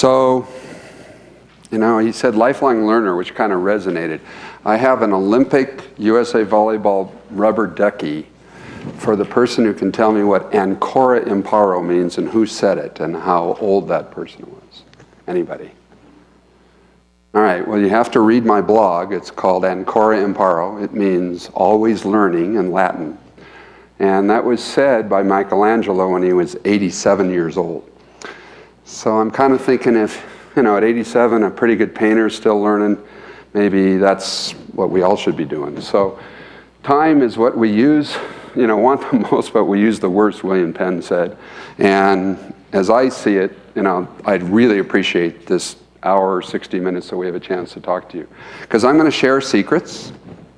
So, he said lifelong learner, which kind of resonated. I have an Olympic USA Volleyball rubber ducky for the person who can tell me what ancora imparo means and who said it and how old that person was. Anybody? All right, well, you have to read my blog. It's called Ancora Imparo. It means always learning in Latin. And that was said by Michelangelo when he was 87 years old. So I'm kind of thinking if, at 87, a pretty good painter is still learning, maybe that's what we all should be doing. So time is what we use, want the most, but we use the worst, William Penn said. And as I see it, I'd really appreciate this hour or 60 minutes that we have a chance to talk to you. Because I'm going to share secrets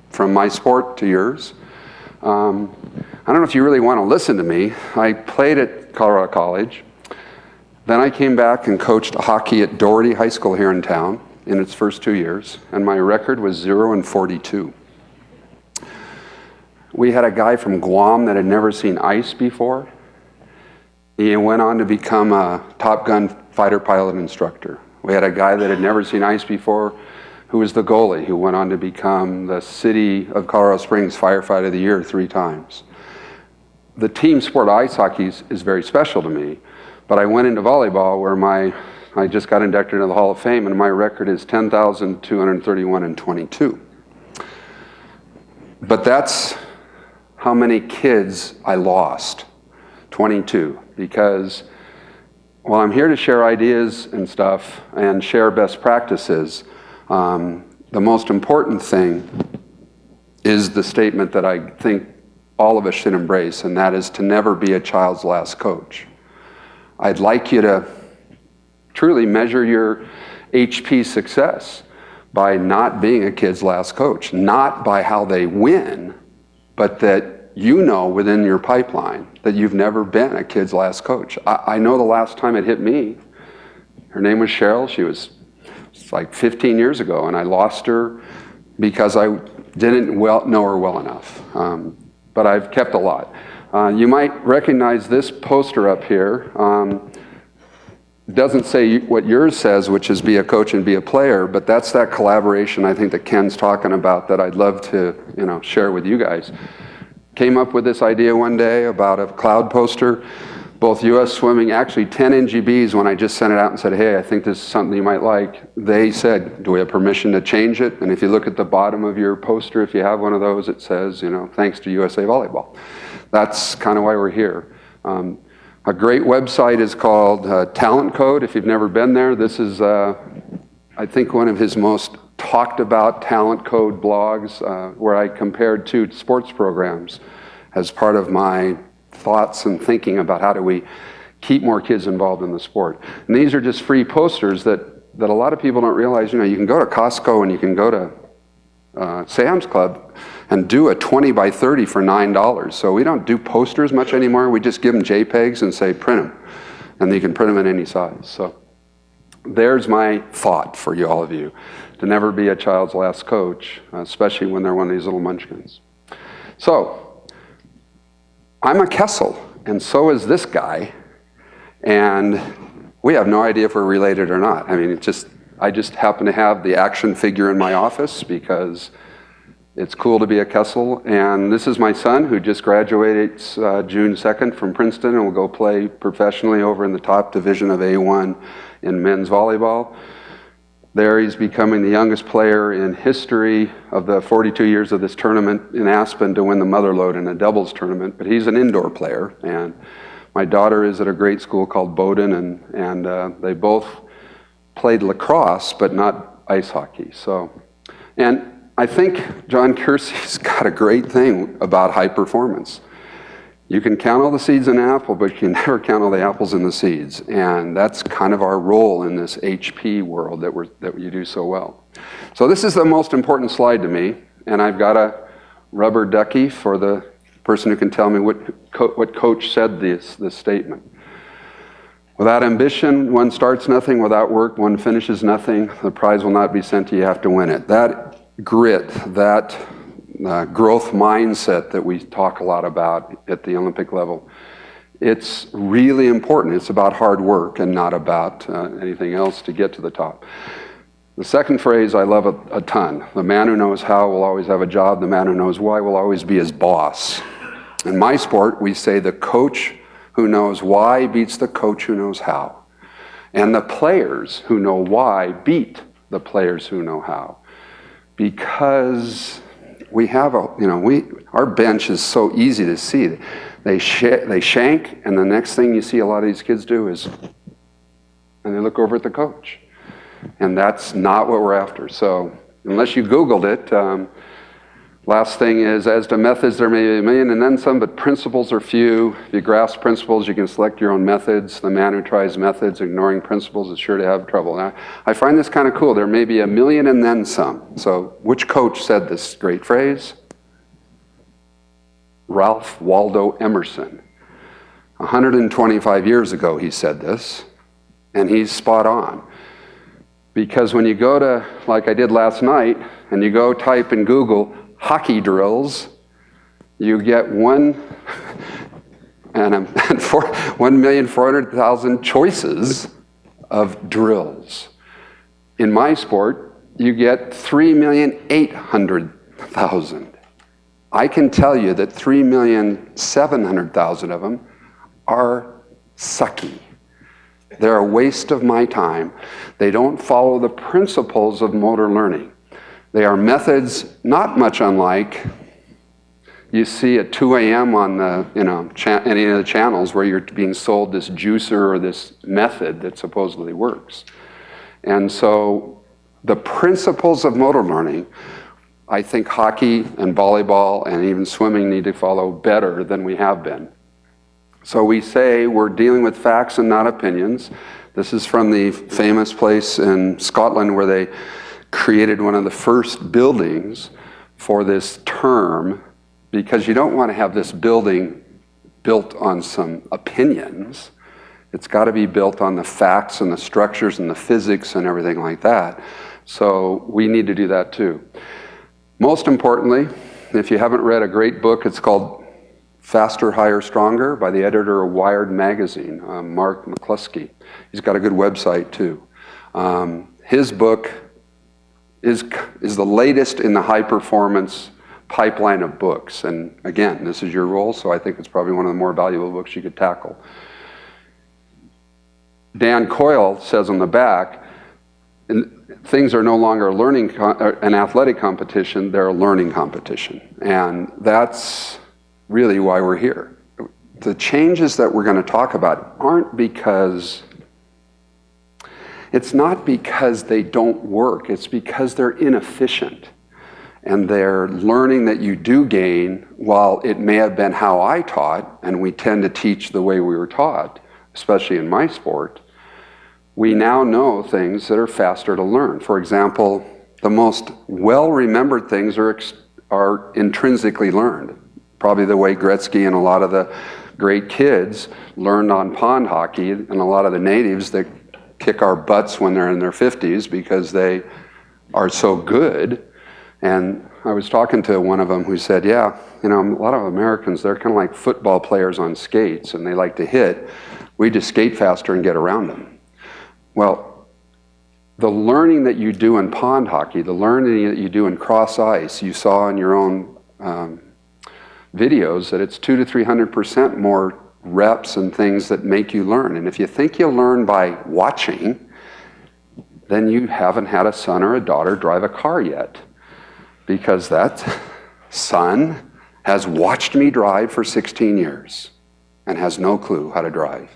from my sport to yours. I don't know if you really want to listen to me. I played at Colorado College. Then I came back and coached hockey at Doherty High School here in town in its first 2 years, and my record was 0-42. We had a guy from Guam that had never seen ice before. He went on to become a Top Gun fighter pilot instructor. We had a guy that had never seen ice before, who was the goalie, who went on to become the City of Colorado Springs Firefighter of the Year 3 times. The team sport of ice hockey is very special to me, but I went into volleyball where I just got inducted into the Hall of Fame, and my record is 10,231-22. But that's how many kids I lost, 22, because while I'm here to share ideas and stuff and share best practices, the most important thing is the statement that I think all of us should embrace, and that is to never be a child's last coach. I'd like you to truly measure your HP success by not being a kid's last coach, not by how they win, but that within your pipeline that you've never been a kid's last coach. I know the last time it hit me, her name was Cheryl. It's like 15 years ago, and I lost her because I didn't know her well enough. But I've kept a lot. You might recognize this poster up here. It doesn't say what yours says, which is be a coach and be a player, but that's that collaboration I think that Ken's talking about that I'd love to share with you guys. Came up with this idea one day about a cloud poster, both U.S. Swimming, actually 10 NGBs when I just sent it out and said, hey, I think this is something you might like. They said, do we have permission to change it? And if you look at the bottom of your poster, if you have one of those, it says, thanks to USA Volleyball. That's kind of why we're here. A great website is called Talent Code. If you've never been there, this is, I think, one of his most talked about Talent Code blogs where I compared 2 sports programs as part of my thoughts and thinking about how do we keep more kids involved in the sport. And these are just free posters that a lot of people don't realize. You can go to Costco and you can go to Sam's Club and do a 20 by 30 for $9. So we don't do posters much anymore. We just give them JPEGs and say print them. And you can print them in any size. So there's my thought for all of you, to never be a child's last coach, especially when they're one of these little munchkins. So I'm a Kessel, and so is this guy. And we have no idea if we're related or not. I mean, I just happen to have the action figure in my office because it's cool to be a Kessel. And this is my son who just graduated June 2nd from Princeton and will go play professionally over in the top division of A1 in men's volleyball. There he's becoming the youngest player in history of the 42 years of this tournament in Aspen to win the mother load in a doubles tournament. But he's an indoor player. And my daughter is at a great school called Bowdoin, and they both played lacrosse, but not ice hockey. And I think John Kersey's got a great thing about high performance. You can count all the seeds in an apple, but you can never count all the apples in the seeds. And that's kind of our role in this HP world that you do so well. So this is the most important slide to me, and I've got a rubber ducky for the person who can tell me what coach said this statement. Without ambition, one starts nothing. Without work, one finishes nothing. The prize will not be sent to you, you have to win it. That grit, that growth mindset that we talk a lot about at the Olympic level It's really important. It's about hard work and not about anything else to get to the top. The second phrase I love a ton. The man who knows how will always have a job. The man who knows why will always be his boss. In my sport, we say the coach who knows why beats the coach who knows how. And the players who know why beat the players who know how. Because we have our bench is so easy to see. They shank, and the next thing you see a lot of these kids do is, and they look over at the coach. And that's not what we're after. So unless you Googled it, last thing is, as to methods, there may be a million and then some, but principles are few. If you grasp principles, you can select your own methods. The man who tries methods, ignoring principles, is sure to have trouble. Now, I find this kind of cool. There may be a million and then some. So which coach said this great phrase? Ralph Waldo Emerson. 125 years ago he said this, and he's spot on. Because when you go to, like I did last night, and you go type in Google hockey drills, you get 1,400,000 choices of drills. In my sport, you get 3,800,000. I can tell you that 3,700,000 of them are sucky. They're a waste of my time. They don't follow the principles of motor learning. They are methods not much unlike you see at 2 a.m. on the, any of the channels where you're being sold this juicer or this method that supposedly works. And so the principles of motor learning, I think hockey and volleyball and even swimming need to follow better than we have been. So we say we're dealing with facts and not opinions. This is from the famous place in Scotland where they created one of the first buildings for this term, because you don't want to have this building built on some opinions. It's got to be built on the facts and the structures and the physics and everything like that. So we need to do that too. Most importantly, if you haven't read a great book, it's called Faster, Higher, Stronger by the editor of Wired Magazine, Mark McCluskey. He's got a good website too. His book is the latest in the high performance pipeline of books. And again, this is your role, so I think it's probably one of the more valuable books you could tackle. Dan Coyle says on the back, things are no longer an athletic competition, they're a learning competition. And that's really why we're here. The changes that we're going to talk about it's not because they don't work, it's because they're inefficient. And they're learning that you do gain, while it may have been how I taught, and we tend to teach the way we were taught, especially in my sport, we now know things that are faster to learn. For example, the most well-remembered things are intrinsically learned. Probably the way Gretzky and a lot of the great kids learned on pond hockey, and a lot of the natives that kick our butts when they're in their 50s because they are so good. And I was talking to one of them who said, yeah, a lot of Americans, they're kind of like football players on skates, and they like to hit. We just skate faster and get around them. Well, the learning that you do in pond hockey, the learning that you do in cross ice, you saw in your own videos that it's 200 to 300% more reps and things that make you learn. And if you think you'll learn by watching, then you haven't had a son or a daughter drive a car yet. Because that son has watched me drive for 16 years and has no clue how to drive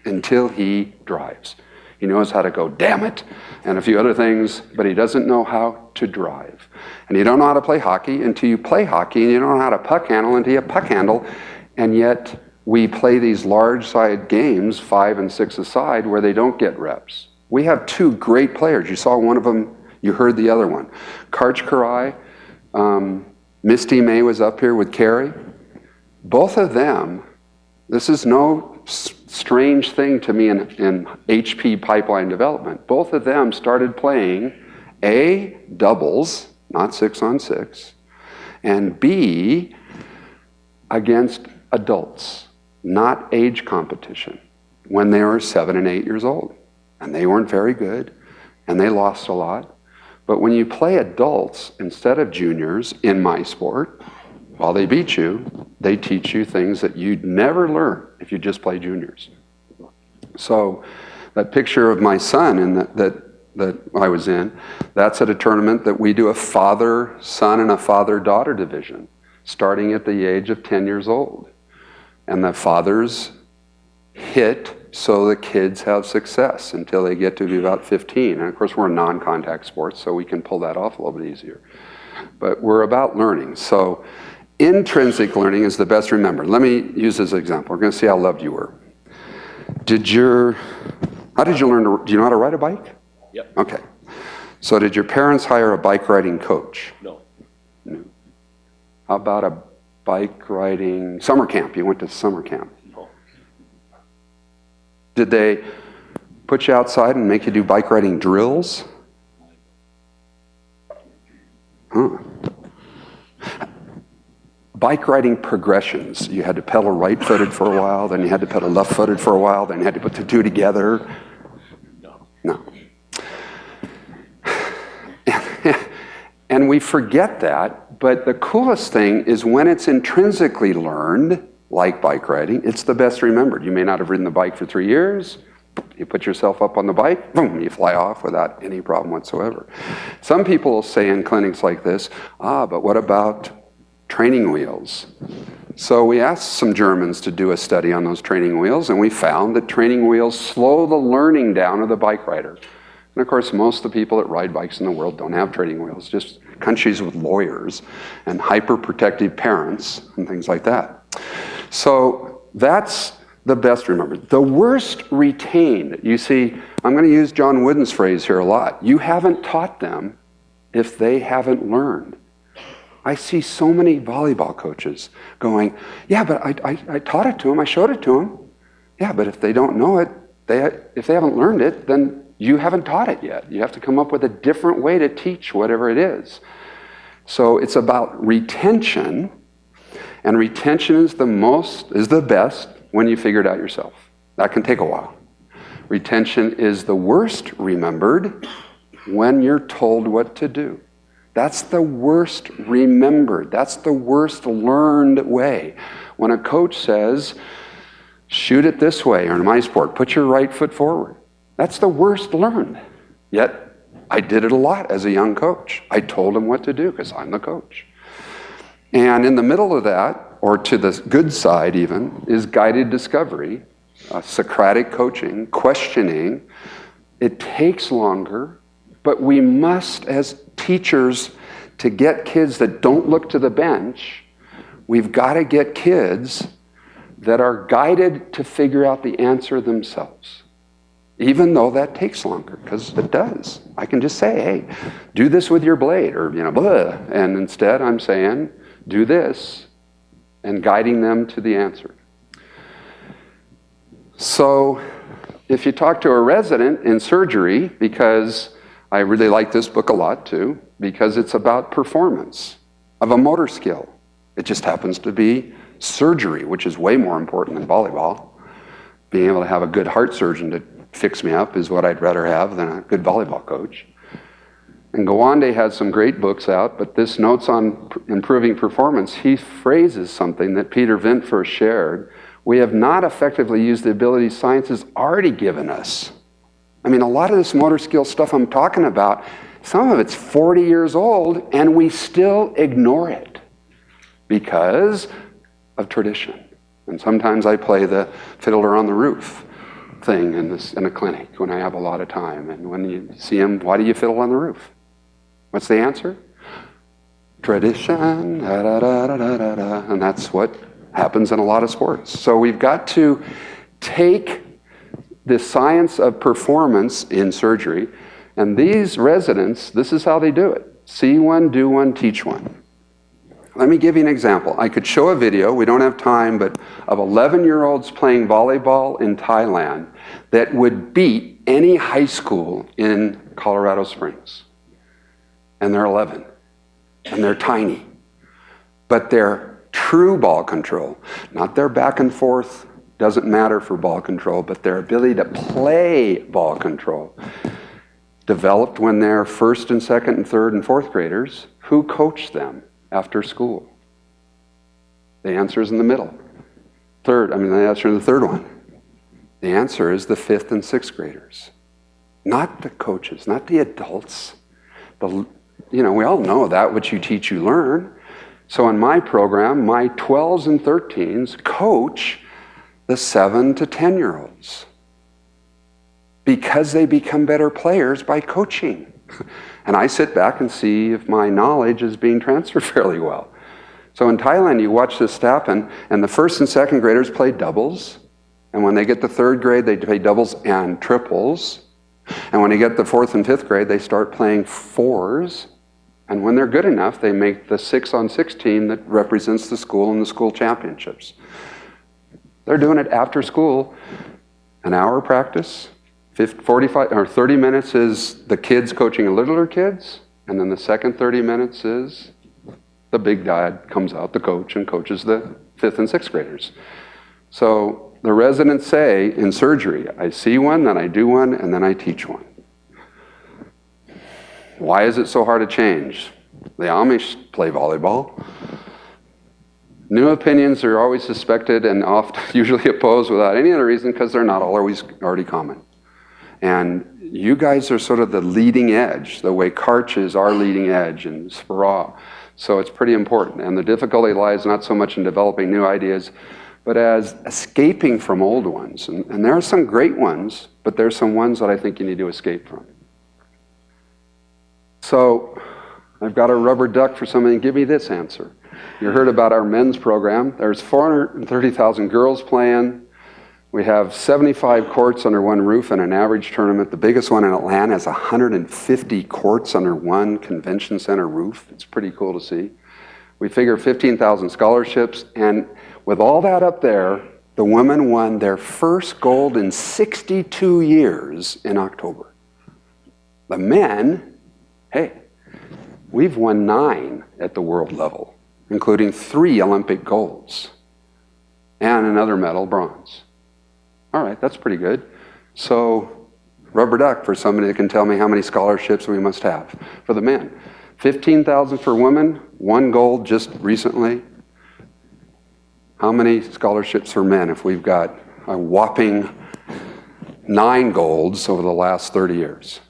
until he drives. He knows how to go, damn it, and a few other things, but he doesn't know how to drive. And you don't know how to play hockey until you play hockey, and you don't know how to puck handle until you puck handle, and yet we play these large-side games, 5 and 6 aside, where they don't get reps. We have two great players. You saw one of them, you heard the other one. Karch Karai, Misty May was up here with Carrie. Both of them, this is no strange thing to me in HP pipeline development. Both of them started playing A, doubles, not 6-on-6, and B, against adults. not age competition, when they were 7 and 8 years old. And they weren't very good, and they lost a lot. But when you play adults instead of juniors in my sport, while they beat you, they teach you things that you'd never learn if you just play juniors. So that picture of my son in that I was in, that's at a tournament that we do a father-son and a father-daughter division, starting at the age of 10 years old. And the fathers hit so the kids have success until they get to be about 15. And of course, we're a non-contact sport, so we can pull that off a little bit easier. But we're about learning. So intrinsic learning is the best remembered. Let me use this example. We're going to see how loved you were. How did you learn to, do you know how to ride a bike? Yep. Okay. So did your parents hire a bike riding coach? No. No. How about a bike riding summer camp? You went to summer camp. No. Did they put you outside and make you do bike riding drills? Huh. Bike riding progressions. You had to pedal right-footed for a while, then you had to pedal left-footed for a while, then you had to put the two together. No. And we forget that, but the coolest thing is when it's intrinsically learned, like bike riding, it's the best remembered. You may not have ridden the bike for 3 years. You put yourself up on the bike, boom, you fly off without any problem whatsoever. Some people will say in clinics like this, but what about training wheels? So we asked some Germans to do a study on those training wheels, and we found that training wheels slow the learning down of the bike rider. And of course, most of the people that ride bikes in the world don't have training wheels, just countries with lawyers and hyper-protective parents and things like that. So that's the best remembered. The worst retained, you see, I'm going to use John Wooden's phrase here a lot. You haven't taught them if they haven't learned. I see so many volleyball coaches going, yeah, but I taught it to them, I showed it to them. Yeah, but if they don't know it, if they haven't learned it, then you haven't taught it yet. You have to come up with a different way to teach whatever it is. So it's about retention, and retention is the best when you figure it out yourself. That can take a while. Retention is the worst remembered when you're told what to do. That's the worst remembered. That's the worst learned way. When a coach says, shoot it this way, or in my sport, put your right foot forward. That's the worst learned. Yet, I did it a lot as a young coach. I told them what to do because I'm the coach. And in the middle of that, or to the good side even, is guided discovery, Socratic coaching, questioning. It takes longer, but we must, as teachers, to get kids that don't look to the bench, we've got to get kids that are guided to figure out the answer themselves. Even though that takes longer, because it does. I can just say, hey, do this with your blade, or, blah. And instead I'm saying, do this, and guiding them to the answer. So if you talk to a resident in surgery, because I really like this book a lot too, because it's about performance of a motor skill. It just happens to be surgery, which is way more important than volleyball. Being able to have a good heart surgeon to fix me up is what I'd rather have than a good volleyball coach. And Gawande has some great books out, but this Notes on Improving Performance, he phrases something that Peter Vint first shared. We have not effectively used the abilities science has already given us. I mean, a lot of this motor skill stuff I'm talking about, some of it's 40 years old, and we still ignore it because of tradition. And sometimes I play the fiddler on the roof thing in a clinic when I have a lot of time. And when you see them, why do you fiddle on the roof? What's the answer? Tradition, da, da, da, da, da, da. And that's what happens in a lot of sports. So we've got to take the science of performance in surgery, and these residents, this is how they do it. See one, do one, teach one. Let me give you an example. I could show a video, we don't have time, but of 11-year-olds playing volleyball in Thailand that would beat any high school in Colorado Springs. And they're 11, and they're tiny. But their true ball control, not their back and forth doesn't matter for ball control, but their ability to play ball control developed when they're first and second and third and fourth graders. Who coached them after school? The answer is in the middle. The answer is the third one. The answer is the fifth and sixth graders. Not the coaches, not the adults. We all know that what you teach, you learn. So in my program, my 12s and 13s coach the 7 to 10-year-olds because they become better players by coaching. And I sit back and see if my knowledge is being transferred fairly well. So in Thailand, you watch this happen, and the first and second graders play doubles. And when they get to third grade, they play doubles and triples. And when they get to fourth and fifth grade, they start playing fours. And when they're good enough, they make the 6-on-6 team that represents the school in the school championships. They're doing it after school. An hour practice, 45 or 30 minutes is the kids coaching the littler kids, and then the second 30 minutes is the big dad comes out, the coach, and coaches the fifth and sixth graders. So the residents say in surgery, I see one, then I do one, and then I teach one. Why is it so hard to change? The Amish play volleyball. New opinions are always suspected and usually opposed without any other reason because they're not always already common. And you guys are sort of the leading edge, the way Karch is our leading edge and Spara. So it's pretty important. And the difficulty lies not so much in developing new ideas, but as escaping from old ones. And there are some great ones, but there's some ones that I think you need to escape from. So I've got a rubber duck for somebody. Give me this answer. You heard about our men's program. There's 430,000 girls playing. We have 75 courts under one roof in an average tournament. The biggest one in Atlanta has 150 courts under one convention center roof. It's pretty cool to see. We figure 15,000 scholarships. And with all that up there, the women won their first gold in 62 years in October. The men, hey, we've won 9 at the world level, including 3 Olympic golds and another medal, bronze. All right, that's pretty good. So, rubber duck for somebody that can tell me how many scholarships we must have for the men. 15,000 for women, 1 gold just recently. How many scholarships for men if we've got a whopping 9 golds over the last 30 years?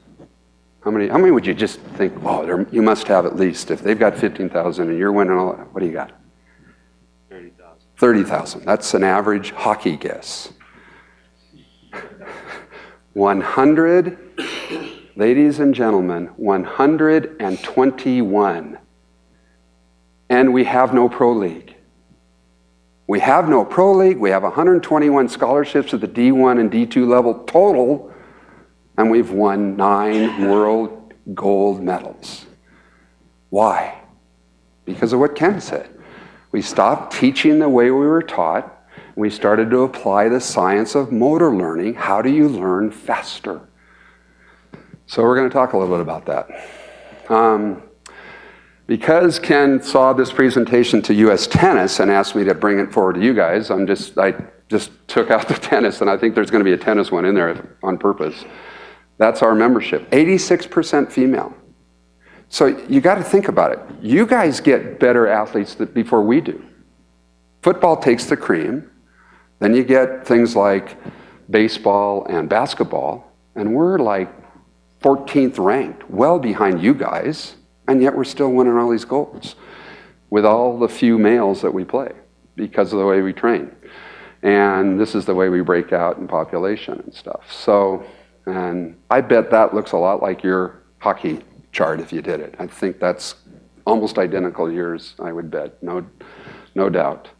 How many would you just think, oh, you must have at least, if they've got 15,000 and you're winning all that, what do you got? 30,000. 30,000. That's an average hockey guess. 100, ladies and gentlemen, 121. And we have no pro league. We have no pro league. We have 121 scholarships at the D1 and D2 level total. And we've won 9 world gold medals. Why? Because of what Ken said. We stopped teaching the way we were taught. We started to apply the science of motor learning. How do you learn faster? So we're going to talk a little bit about that. Because Ken saw this presentation to US Tennis and asked me to bring it forward to you guys, I just took out the tennis, and I think there's going to be a tennis one in there on purpose. That's our membership. 86% female. So you got to think about it. You guys get better athletes before we do. Football takes the cream. Then you get things like baseball and basketball, and we're like 14th ranked, well behind you guys, and yet we're still winning all these golds with all the few males that we play because of the way we train. And this is the way we break out in population and stuff. So, and I bet that looks a lot like your hockey chart if you did it. I think that's almost identical to yours, I would bet, no doubt.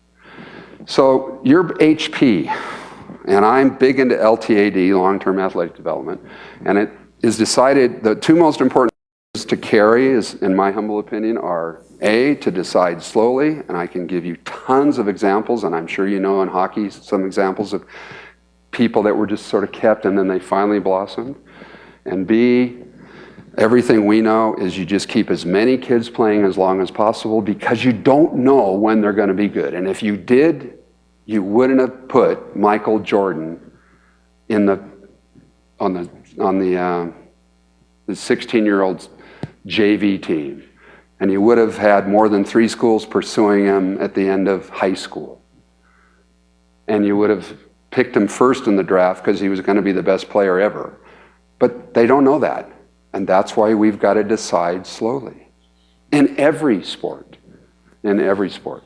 So your HP, and I'm big into LTAD, long-term athletic development, and it is decided the 2 most important things to carry, is, in my humble opinion, are A, to decide slowly, and I can give you tons of examples, and I'm sure you know in hockey some examples of people that were just sort of kept and then they finally blossomed. And B, everything we know is you just keep as many kids playing as long as possible because you don't know when they're going to be good. And if you did, you wouldn't have put Michael Jordan in on the 16-year-old JV team, and you would have had more than 3 schools pursuing him at the end of high school. And you would have picked him first in the draft because he was going to be the best player ever. But they don't know that. And that's why we've got to decide slowly. In every sport. In every sport.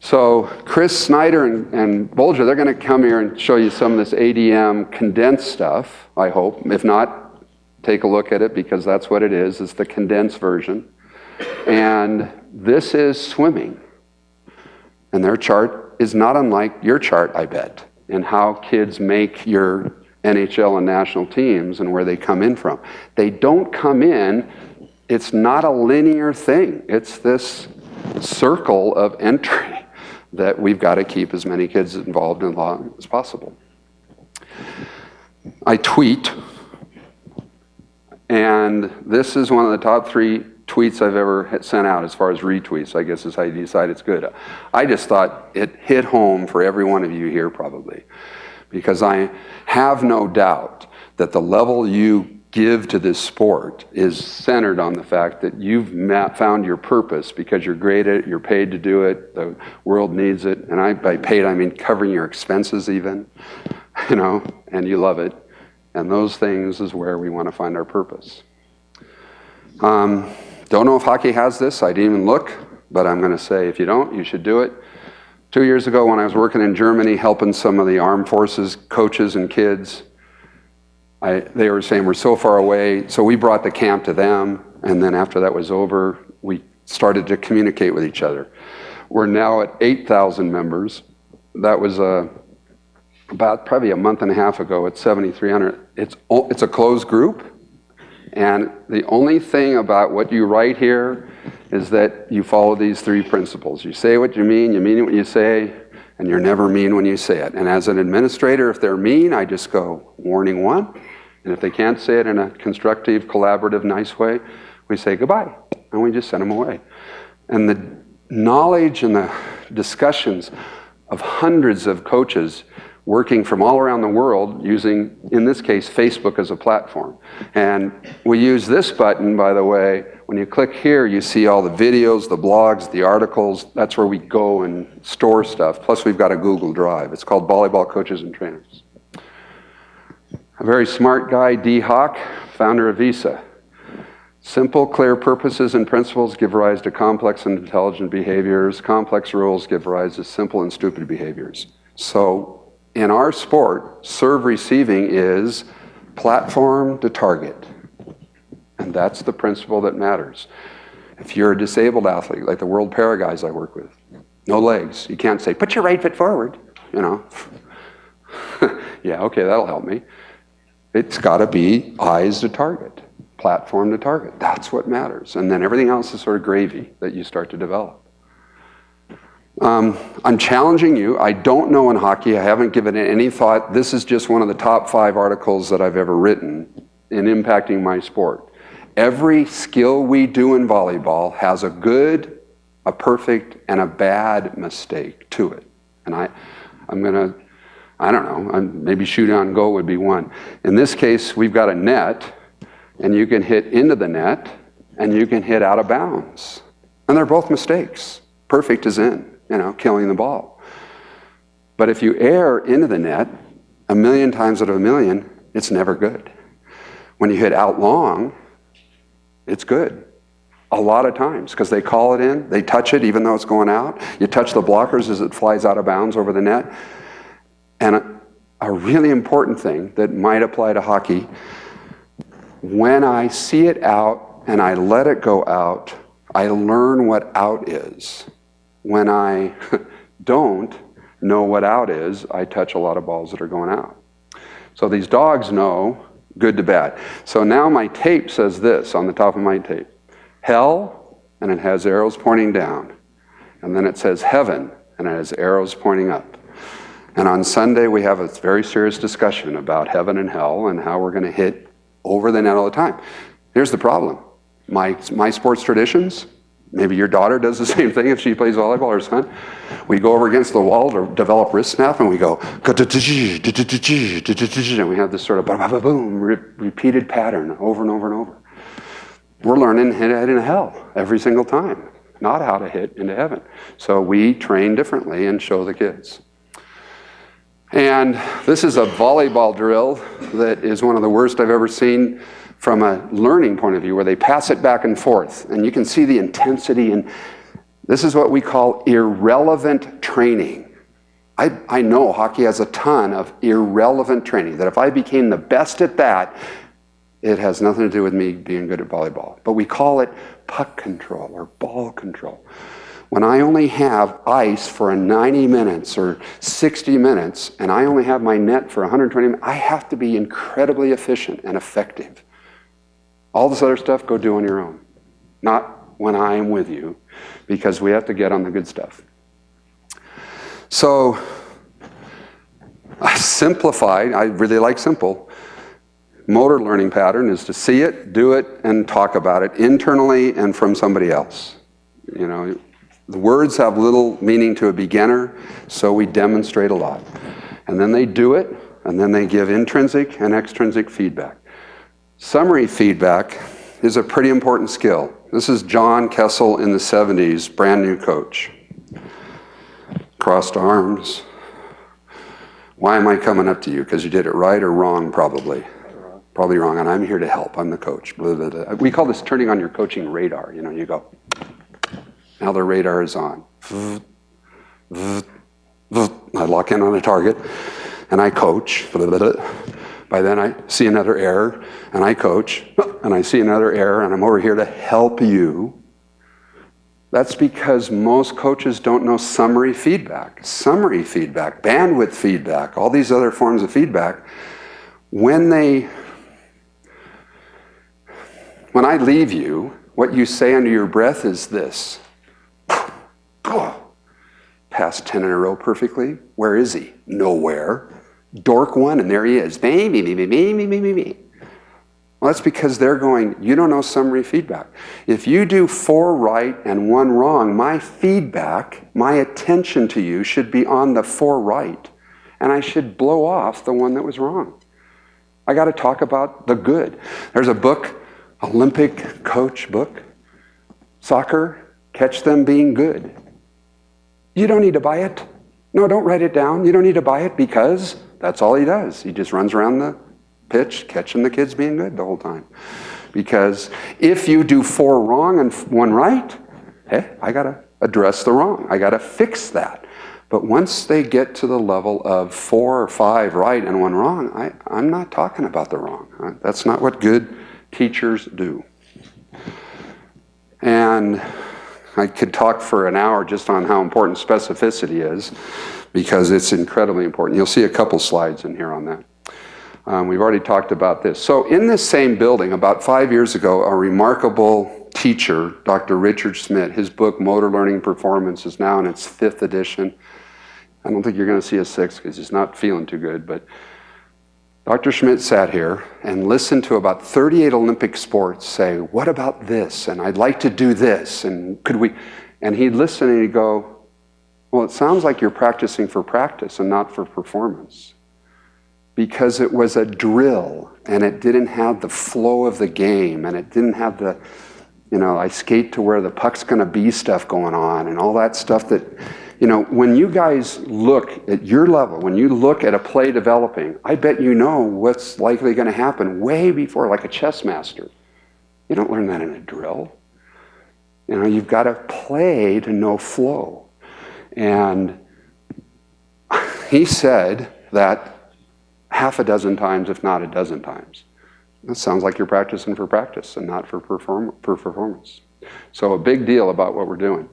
So Chris Snyder and Bolger, they're going to come here and show you some of this ADM condensed stuff, I hope. If not, take a look at it, because that's what it is. It's the condensed version. And this is swimming. And their chart is not unlike your chart, I bet, in how kids make your NHL and national teams and where they come in from. They don't come in, it's not a linear thing. It's this circle of entry that we've got to keep as many kids involved in as possible. I tweet, and this is one of the top 3 tweets I've ever sent out as far as retweets, I guess is how you decide it's good. I just thought it hit home for every one of you here probably, because I have no doubt that the level you give to this sport is centered on the fact that you've found your purpose because you're great at it, you're paid to do it, the world needs it, and by paid I mean covering your expenses even, and you love it. And those things is where we want to find our purpose. Don't know if hockey has this, I didn't even look, but I'm going to say if you don't, you should do it. 2 years ago when I was working in Germany helping some of the armed forces coaches and kids, they were saying we're so far away, so we brought the camp to them, and then after that was over, we started to communicate with each other. We're now at 8,000 members. That was about probably a month and a half ago at 7,300. It's a closed group, and the only thing about what you write here is that you follow these 3 principles. You say what you mean what you say, and you're never mean when you say it. And as an administrator, if they're mean, I just go, warning 1. And if they can't say it in a constructive, collaborative, nice way, we say goodbye, and we just send them away. And the knowledge and the discussions of hundreds of coaches working from all around the world using, in this case, Facebook as a platform. And we use this button, by the way. When you click here, you see all the videos, the blogs, the articles. That's where we go and store stuff. Plus, we've got a Google Drive. It's called Volleyball Coaches and Trainers. A very smart guy, D. Hawk, founder of Visa. Simple, clear purposes and principles give rise to complex and intelligent behaviors. Complex rules give rise to simple and stupid behaviors. So, in our sport, serve receiving is platform to target. And that's the principle that matters. If you're a disabled athlete, like the world para guys I work with, no legs, you can't say, put your right foot forward, Yeah, okay, that'll help me. It's got to be eyes to target, platform to target. That's what matters. And then everything else is sort of gravy that you start to develop. I'm challenging you. I don't know in hockey. I haven't given it any thought. This is just one of the top 5 articles that I've ever written in impacting my sport. Every skill we do in volleyball has a good, a perfect, and a bad mistake to it. And I'm going to, I don't know, maybe shoot on goal would be one. In this case, we've got a net, and you can hit into the net, and you can hit out of bounds. And they're both mistakes. Perfect is in. Killing the ball. But if you err into the net 1,000,000 times out of 1,000,000, it's never good. When you hit out long, it's good. A lot of times, because they call it in, they touch it even though it's going out. You touch the blockers as it flies out of bounds over the net. And a really important thing that might apply to hockey, when I see it out and I let it go out, I learn what out is. When I don't know what out is, I touch a lot of balls that are going out. So these dogs know good to bad. So now my tape says this on the top of my tape. Hell, and it has arrows pointing down. And then it says heaven, and it has arrows pointing up. And on Sunday, we have a very serious discussion about heaven and hell and how we're going to hit over the net all the time. Here's the problem. My sports traditions, maybe your daughter does the same thing if she plays volleyball, or son. We go over against the wall to develop wrist snap, and we go, and we have this sort of boom, repeated pattern over and over and over. We're learning hit into hell every single time, not how to hit into heaven. So we train differently and show the kids. And this is a volleyball drill that is one of the worst I've ever seen from a learning point of view, where they pass it back and forth. And you can see the intensity, and this is what we call irrelevant training. I know hockey has a ton of irrelevant training, that if I became the best at that, it has nothing to do with me being good at volleyball. But we call it puck control or ball control. When I only have ice for 90 minutes or 60 minutes, and I only have my net for 120 minutes, I have to be incredibly efficient and effective. All this other stuff, go do on your own. Not when I am with you, because we have to get on the good stuff. So, simplified, I really like simple. Motor learning pattern is to see it, do it, and talk about it internally and from somebody else. You know, the words have little meaning to a beginner, so we demonstrate a lot. And then they do it, and then they give intrinsic and extrinsic feedback. Summary feedback is a pretty important skill. This is John Kessel in the 70s, brand new coach. Crossed arms. Why am I coming up to you? Because you did it right or wrong, probably. Probably wrong, and I'm here to help. I'm the coach. Blah, blah, blah. We call this turning on your coaching radar. You know, you go, now the radar is on. I lock in on a target, and I coach. Blah, blah, blah. By then I see another error, and I coach, and I see another error, and I'm over here to help you. That's because most coaches don't know summary feedback, bandwidth feedback, all these other forms of feedback. When I leave you, what you say under your breath is this. Passed 10 in a row perfectly. Where is he? Nowhere. Dork one, and there he is. Me. Well, that's because they're going, you don't know summary feedback. If you do 4 right and 1 wrong, my feedback, my attention to you should be on the 4 right. And I should blow off the one that was wrong. I got to talk about the good. There's a book, Olympic coach book, soccer, catch them being good. You don't need to buy it. No, don't write it down. You don't need to buy it, because that's all he does. He just runs around the pitch, catching the kids being good the whole time. Because if you do 4 wrong and 1 right, hey, I got to address the wrong. I got to fix that. But once they get to the level of 4 or 5 right and 1 wrong, I'm not talking about the wrong. That's not what good teachers do. And I could talk for an hour just on how important specificity is, because it's incredibly important. You'll see a couple slides in here on that. We've already talked about this. So in this same building, about 5 years ago, a remarkable teacher, Dr. Richard Schmidt, his book, Motor Learning Performance, is now in its 5th edition. I don't think you're going to see a 6th because he's not feeling too good, but Dr. Schmidt sat here and listened to about 38 Olympic sports say, what about this? And I'd like to do this, and could we? And he'd listen and he'd go, well, it sounds like you're practicing for practice and not for performance. Because it was a drill, and it didn't have the flow of the game, and it didn't have the, I skate to where the puck's going to be stuff going on, and all that stuff that, when you guys look at your level, when you look at a play developing, I bet you know what's likely going to happen way before, like a chess master. You don't learn that in a drill. You've got to play to know flow. And he said that half a dozen times, if not a dozen times. That sounds like you're practicing for practice and not for performance. So a big deal about what we're doing.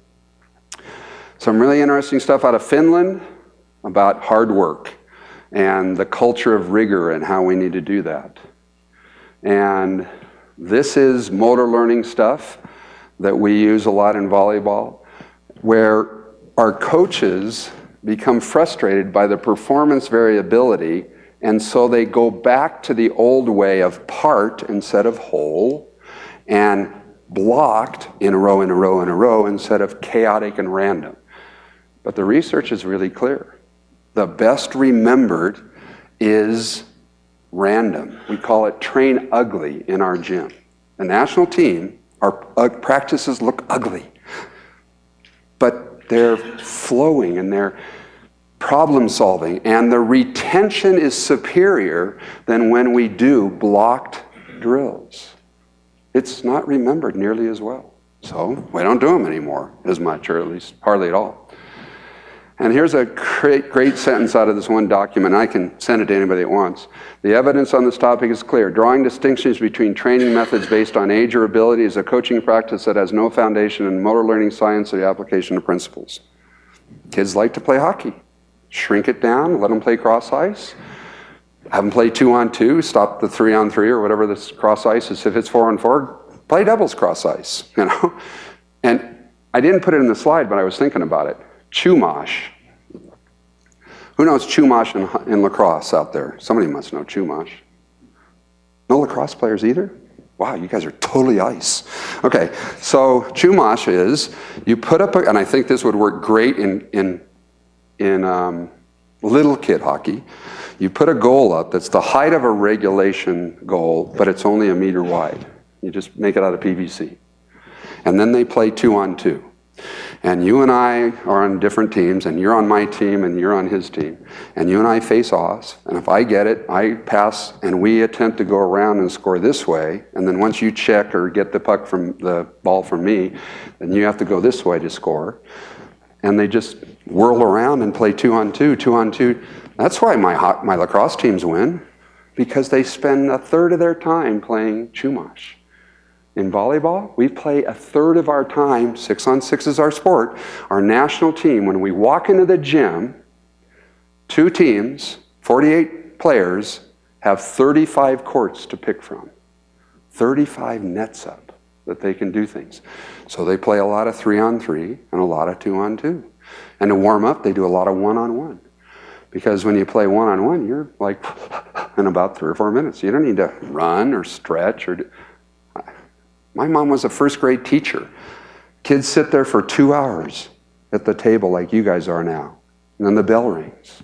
Some really interesting stuff out of Finland about hard work and the culture of rigor and how we need to do that. And this is motor learning stuff that we use a lot in volleyball, where our coaches become frustrated by the performance variability, and so they go back to the old way of part instead of whole, and blocked in a row, in a row, in a row, instead of chaotic and random. But the research is really clear. The best remembered is random. We call it train ugly in our gym. The national team, our practices look ugly, but they're flowing and they're problem solving, and the retention is superior than when we do blocked drills. It's not remembered nearly as well. So we don't do them anymore as much, or at least hardly at all. And here's a great sentence out of this one document. I can send it to anybody that wants. The evidence on this topic is clear. Drawing distinctions between training methods based on age or ability is a coaching practice that has no foundation in motor learning science or the application of principles. Kids like to play hockey. Shrink it down, let them play cross ice. Have them play 2-on-2, stop the 3-on-3 or whatever this cross ice is. If it's 4-on-4, play doubles cross ice, you know? And I didn't put it in the slide, but I was thinking about it. Chumash. Who knows Chumash in lacrosse out there? Somebody must know Chumash. No lacrosse players either? Wow, you guys are totally ice. Okay, so Chumash is, you put up, and I think this would work great in little kid hockey. You put a goal up that's the height of a regulation goal, but it's only 1 meter wide. You just make it out of PVC. And then they play 2-on-2. And you and I are on different teams, and you're on my team, and you're on his team. And you and I face off, and if I get it, I pass, and we attempt to go around and score this way, and then once you check or get the puck from the ball from me, then you have to go this way to score. And they just whirl around and play 2-on-2, 2-on-2. That's why my lacrosse teams win, because they spend 1/3 of their time playing Chumash. In volleyball, we play 1/3 of our time, 6-on-6 is our sport. Our national team, when we walk into the gym, 2 teams, 48 players, have 35 courts to pick from. 35 nets up that they can do things. So they play a lot of 3-on-3 and a lot of 2-on-2. And to warm up, they do a lot of 1-on-1. Because when you play 1-on-1, you're like in about 3 or 4 minutes. You don't need to run or stretch or My mom was a first grade teacher. Kids sit there for 2 hours at the table like you guys are now. And then the bell rings.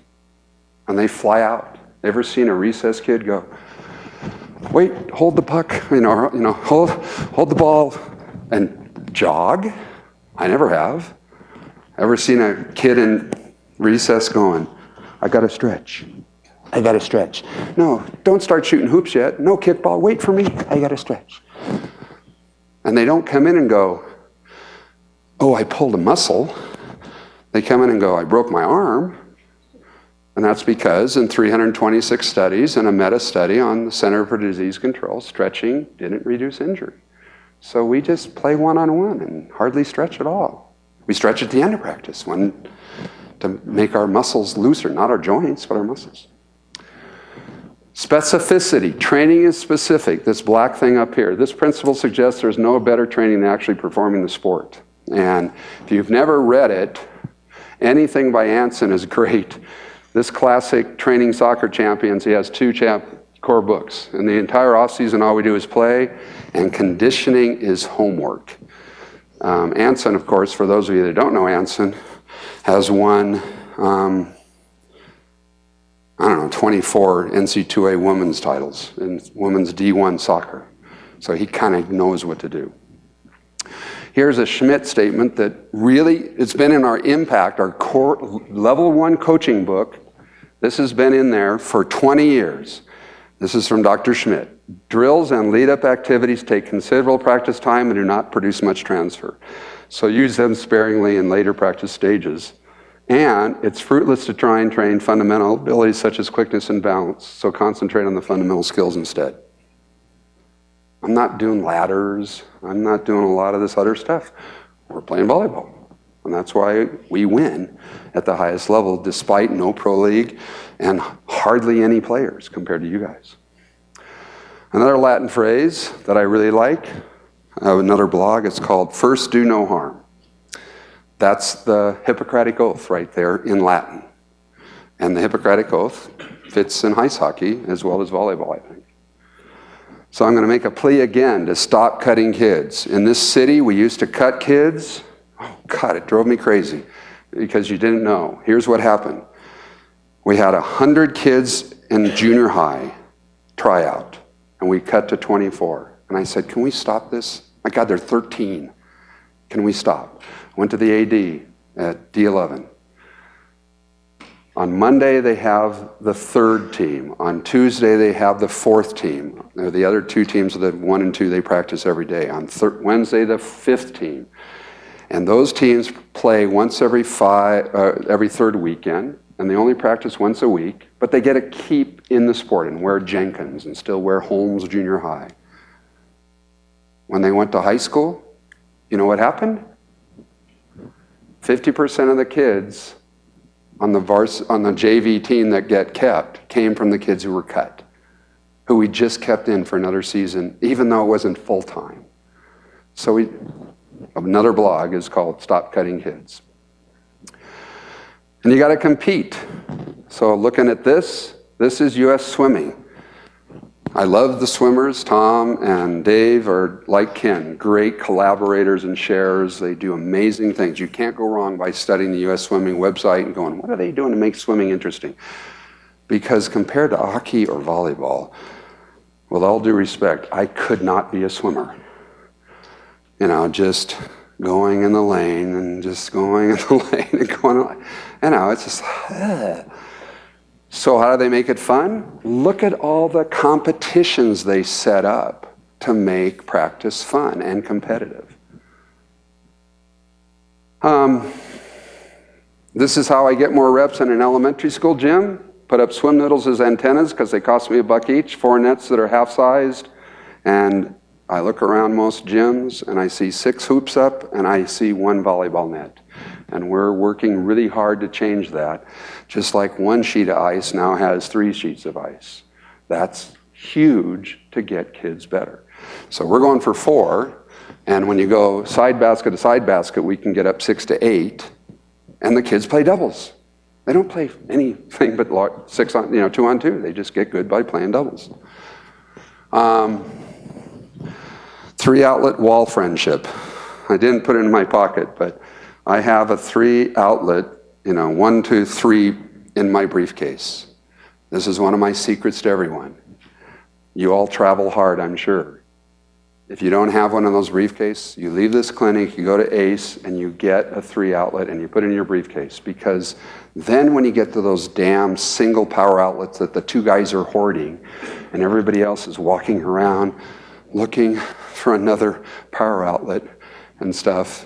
And they fly out. Ever seen a recess kid go, wait, hold the puck, hold the ball and jog? I never have. Ever seen a kid in recess going, I gotta stretch. I gotta stretch. No, don't start shooting hoops yet. No kickball, wait for me. I gotta stretch. And they don't come in and go, oh, I pulled a muscle. They come in and go, I broke my arm. And that's because in 326 studies and a meta-study on the Center for Disease Control, stretching didn't reduce injury. So we just play 1-on-1 and hardly stretch at all. We stretch at the end of practice to make our muscles looser, not our joints, but our muscles. Specificity. Training is specific. This black thing up here. This principle suggests there's no better training than actually performing the sport. And if you've never read it, anything by Anson is great. This classic Training Soccer Champions, he has 2 core books. And the entire off-season, all we do is play, and conditioning is homework. Anson, of course, for those of you that don't know Anson, has won 24 NC2A women's titles in women's D1 soccer. So he kind of knows what to do. Here's a Schmidt statement that really, it's been in our Impact, our core level 1 coaching book. This has been in there for 20 years. This is from Dr. Schmidt. Drills and lead-up activities take considerable practice time and do not produce much transfer. So use them sparingly in later practice stages. And it's fruitless to try and train fundamental abilities such as quickness and balance, so concentrate on the fundamental skills instead. I'm not doing ladders. I'm not doing a lot of this other stuff. We're playing volleyball. And that's why we win at the highest level, despite no pro league and hardly any players compared to you guys. Another Latin phrase that I really like, I have another blog, it's called "First do no harm." That's the Hippocratic Oath right there in Latin. And the Hippocratic Oath fits in ice hockey as well as volleyball, I think. So I'm going to make a plea again to stop cutting kids. In this city, we used to cut kids. Oh, God, it drove me crazy because you didn't know. Here's what happened. We had 100 kids in junior high tryout, and we cut to 24. And I said, can we stop this? My God, they're 13. Can we stop? Went to the AD at D11. On Monday, they have the third team. On Tuesday, they have the fourth team. The other two teams, the 1 and 2, they practice every day. On Wednesday, the fifth team. And those teams play once every third weekend, and they only practice once a week, but they get to keep in the sport and wear Jenkins and still wear Holmes Junior High. When they went to high school, you know what happened? 50% of the kids on the JV team that get kept came from the kids who were cut, who we just kept in for another season, even though it wasn't full-time. So another blog is called Stop Cutting Kids. And you got to compete. So looking at this is U.S. swimming. I love the swimmers. Tom and Dave are like Ken, great collaborators and sharers. They do amazing things. You can't go wrong by studying the U.S. swimming website and going, what are they doing to make swimming interesting? Because compared to hockey or volleyball, with all due respect, I could not be a swimmer. You know, just going in the lane and just going in the lane and going on. You know, it's just, So how do they make it fun? Look at all the competitions they set up to make practice fun and competitive. This is how I get more reps in an elementary school gym. Put up swim noodles as antennas because they cost me $1 each, 4 nets that are half-sized, and I look around most gyms and I see 6 hoops up and I see 1 volleyball net. And we're working really hard to change that. Just like 1 sheet of ice now has 3 sheets of ice. That's huge to get kids better. So we're going for 4. And when you go side basket to side basket, we can get up 6 to 8. And the kids play doubles. They don't play anything but 2 on 2. They just get good by playing doubles. 3-outlet wall friendship. I didn't put it in my pocket, but I have a 3-outlet, 1, 2, 3 in my briefcase. This is one of my secrets to everyone. You all travel hard, I'm sure. If you don't have one of those briefcases, you leave this clinic, you go to ACE, and you get a 3-outlet and you put it in your briefcase. Because then when you get to those damn single power outlets that the 2 guys are hoarding and everybody else is walking around looking for another power outlet and stuff,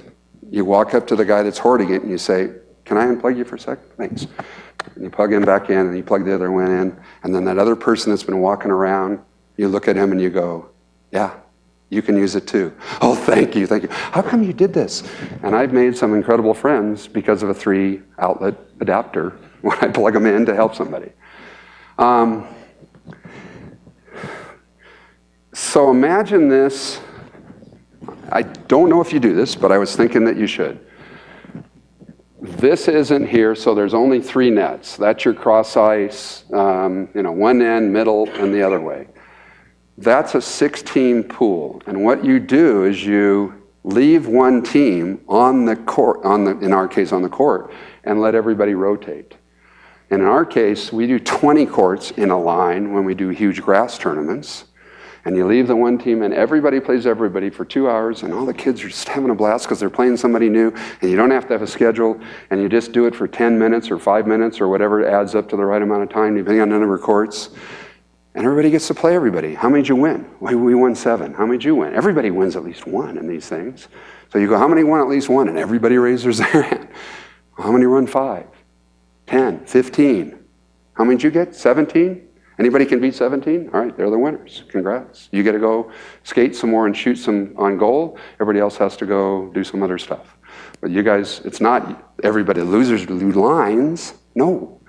you walk up to the guy that's hoarding it and you say, can I unplug you for a second? Thanks. And you plug him back in and you plug the other one in. And then that other person that's been walking around, you look at him and you go, yeah, you can use it too. Oh, thank you. How come you did this? And I've made some incredible friends because of a 3-outlet adapter when I plug them in to help somebody. So imagine this. I don't know if you do this, but I was thinking that you should. This isn't here, so there's only 3 nets. That's your cross ice, one end, middle, and the other way. That's a 6-team pool. And what you do is you leave 1 team on the court, in our case on the court, and let everybody rotate. And in our case, we do 20 courts in a line when we do huge grass tournaments. And you leave the 1 team and everybody plays everybody for 2 hours and all the kids are just having a blast because they're playing somebody new and you don't have to have a schedule and you just do it for 10 minutes or 5 minutes or whatever adds up to the right amount of time depending on the number of courts. And everybody gets to play everybody. How many did you win? Well, we won 7. How many did you win? Everybody wins at least 1 in these things. So you go, how many won at least 1? And everybody raises their hand. How many won 5? 10, 15. How many did you get? 17? Anybody can beat 17? All right, they're the winners. Congrats. You get to go skate some more and shoot some on goal. Everybody else has to go do some other stuff. But you guys, it's not everybody losers do lines. No,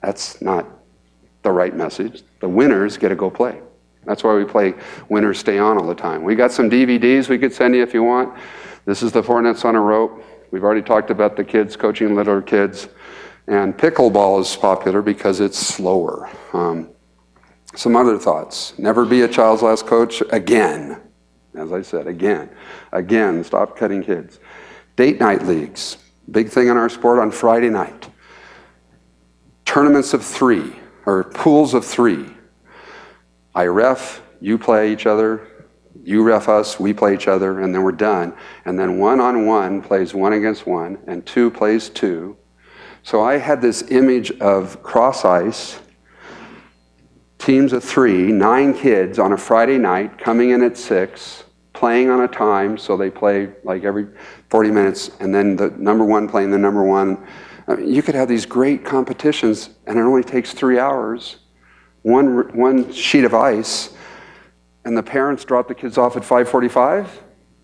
that's not the right message. The winners get to go play. That's why we play winners stay on all the time. We got some DVDs we could send you if you want. This is the 4 nets on a rope. We've already talked about the kids, coaching little kids. And pickleball is popular because it's slower. Some other thoughts. Never be a child's last coach again. As I said, again. Again, stop cutting kids. Date night leagues. Big thing in our sport on Friday night. Tournaments of 3, or pools of 3. I ref, you play each other, you ref us, we play each other, and then we're done. And then 1-on-1 plays 1 against 1, and 2 plays 2. So I had this image of cross ice, teams of 3, 9 kids on a Friday night coming in at 6, playing on a time, so they play like every 40 minutes, and then the number 1 playing the number 1. I mean, you could have these great competitions, and it only takes 3 hours, one sheet of ice, and the parents drop the kids off at 5:45,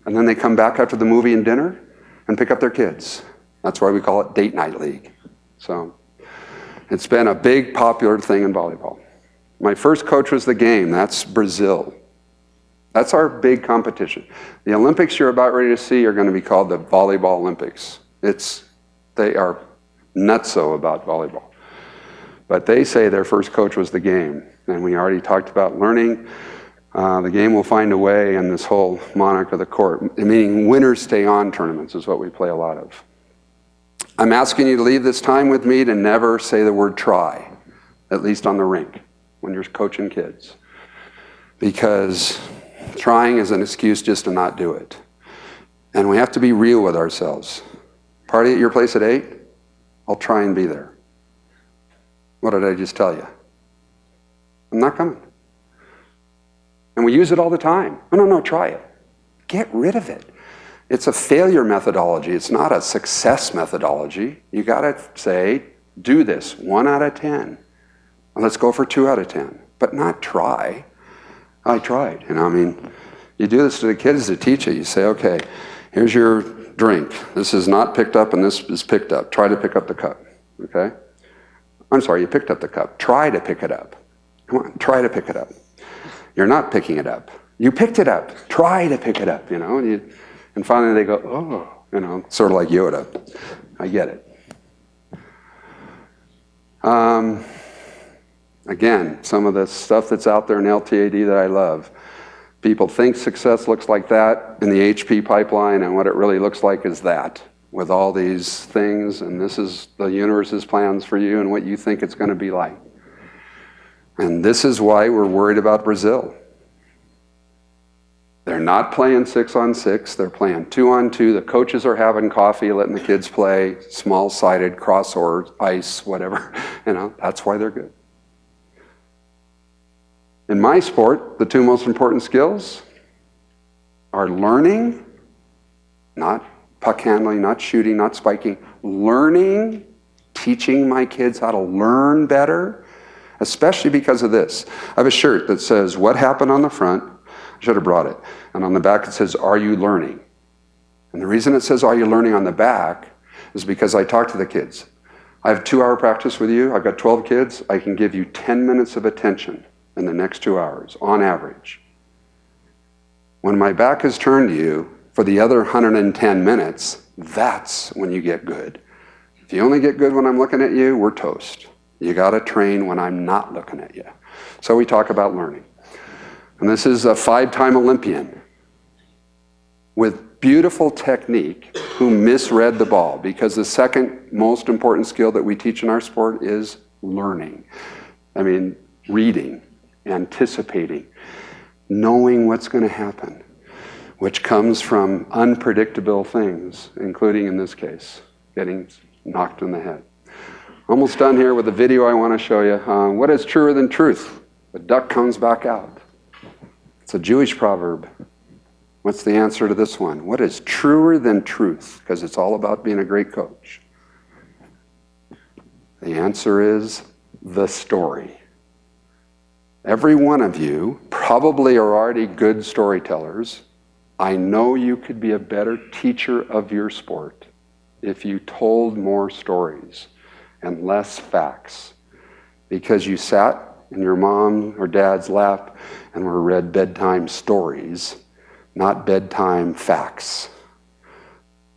and then they come back after the movie and dinner and pick up their kids. That's why we call it date night league. So it's been a big popular thing in volleyball. My first coach was the game. That's Brazil. That's our big competition. The Olympics you're about ready to see are going to be called the Volleyball Olympics. They are nutso about volleyball. But they say their first coach was the game. And we already talked about learning. The game will find a way, and this whole monarch of the court, meaning winners stay on tournaments, is what we play a lot of. I'm asking you to leave this time with me to never say the word try, at least on the rink, when you're coaching kids. Because trying is an excuse just to not do it. And we have to be real with ourselves. Party at your place at 8? I'll try and be there. What did I just tell you? I'm not coming. And we use it all the time. No, try it. Get rid of it. It's a failure methodology. It's not a success methodology. You got to say, do this 1 out of 10. And let's go for 2 out of 10. But not try. I tried. You do this to the kids to teach it. You say, okay, here's your drink. This is not picked up and this is picked up. Try to pick up the cup. Okay? I'm sorry, you picked up the cup. Try to pick it up. Come on, try to pick it up. You're not picking it up. You picked it up. Try to pick it up, And finally they go, oh, sort of like Yoda. I get it. Again, some of the stuff that's out there in LTAD that I love. People think success looks like that in the HP pipeline, and what it really looks like is that, with all these things, and this is the universe's plans for you and what you think it's going to be like. And this is why we're worried about Brazil. They're not playing 6-on-6, they're playing 2-on-2. The coaches are having coffee, letting the kids play small-sided, cross or ice, whatever. That's why they're good. In my sport, the 2 most important skills are learning, not puck handling, not shooting, not spiking, learning, teaching my kids how to learn better, especially because of this. I have a shirt that says, what happened on the front? I should have brought it. And on the back it says, are you learning? And the reason it says, are you learning on the back is because I talk to the kids. I have 2-hour practice with you. I've got 12 kids. I can give you 10 minutes of attention in the next 2 hours, on average. When my back is turned to you for the other 110 minutes, that's when you get good. If you only get good when I'm looking at you, we're toast. You got to train when I'm not looking at you. So we talk about learning. And this is a 5-time Olympian with beautiful technique who misread the ball, because the second most important skill that we teach in our sport is learning. Reading, anticipating, knowing what's going to happen, which comes from unpredictable things, including in this case, getting knocked in the head. Almost done here with a video I want to show you. What is truer than truth? The duck comes back out. It's a Jewish proverb. What's the answer to this one? What is truer than truth? Because it's all about being a great coach. The answer is the story. Every one of you probably are already good storytellers. I know you could be a better teacher of your sport if you told more stories and less facts, because you sat in your mom or dad's lap and were read bedtime stories, not bedtime facts.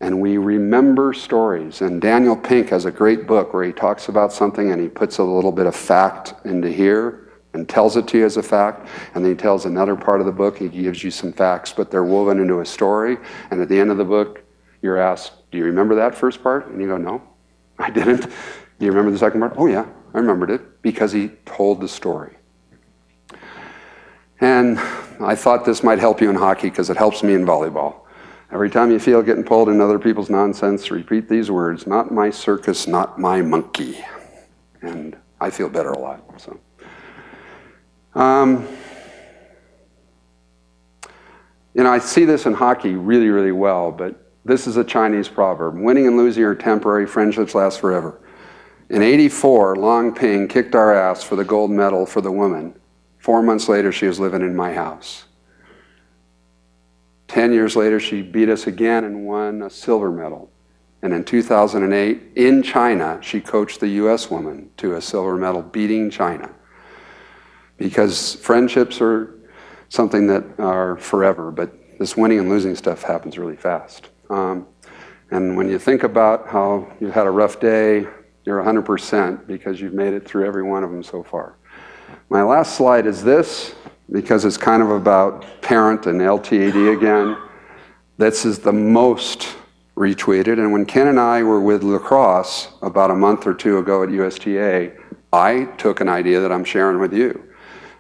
And we remember stories. And Daniel Pink has a great book where he talks about something and he puts a little bit of fact into here. and tells it to you as a fact, and then he tells another part of the book, he gives you some facts, but they're woven into a story, and at the end of the book, you're asked, do you remember that first part? And you go, no, I didn't. Do you remember the second part? Oh yeah, I remembered it, because he told the story. And I thought this might help you in hockey, because it helps me in volleyball. Every time you feel getting pulled into other people's nonsense, repeat these words: not my circus, not my monkey. And I feel better a lot, so. You know, I see this in hockey really, really well, but this is a Chinese proverb. Winning and losing are temporary, friendships last forever. In '84, Long Ping kicked our ass for the gold medal for the women. 4 months later, she was living in my house. 10 years later, she beat us again and won a silver medal. And in 2008, in China, she coached the US women to a silver medal, beating China. Because friendships are something that are forever, but this winning and losing stuff happens really fast. And when you think about how you've had a rough day, you're 100% because you've made it through every one of them so far. My last slide is this, because it's kind of about parent and LTAD again. This is the most retweeted, and when Ken and I were with lacrosse about a month or two ago at USTA, I took an idea that I'm sharing with you,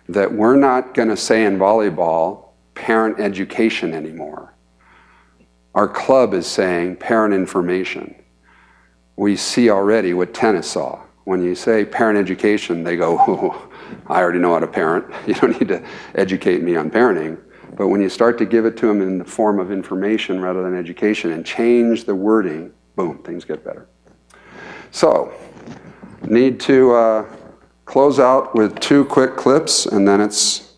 that we're not going to say in volleyball parent education anymore. Our club is saying parent information. We see already what tennis saw. When you say parent education, they go, oh, I already know how to parent. You don't need to educate me on parenting. But when you start to give it to them in the form of information rather than education and change the wording, boom, things get better. So, need to close out with 2 quick clips, and then it's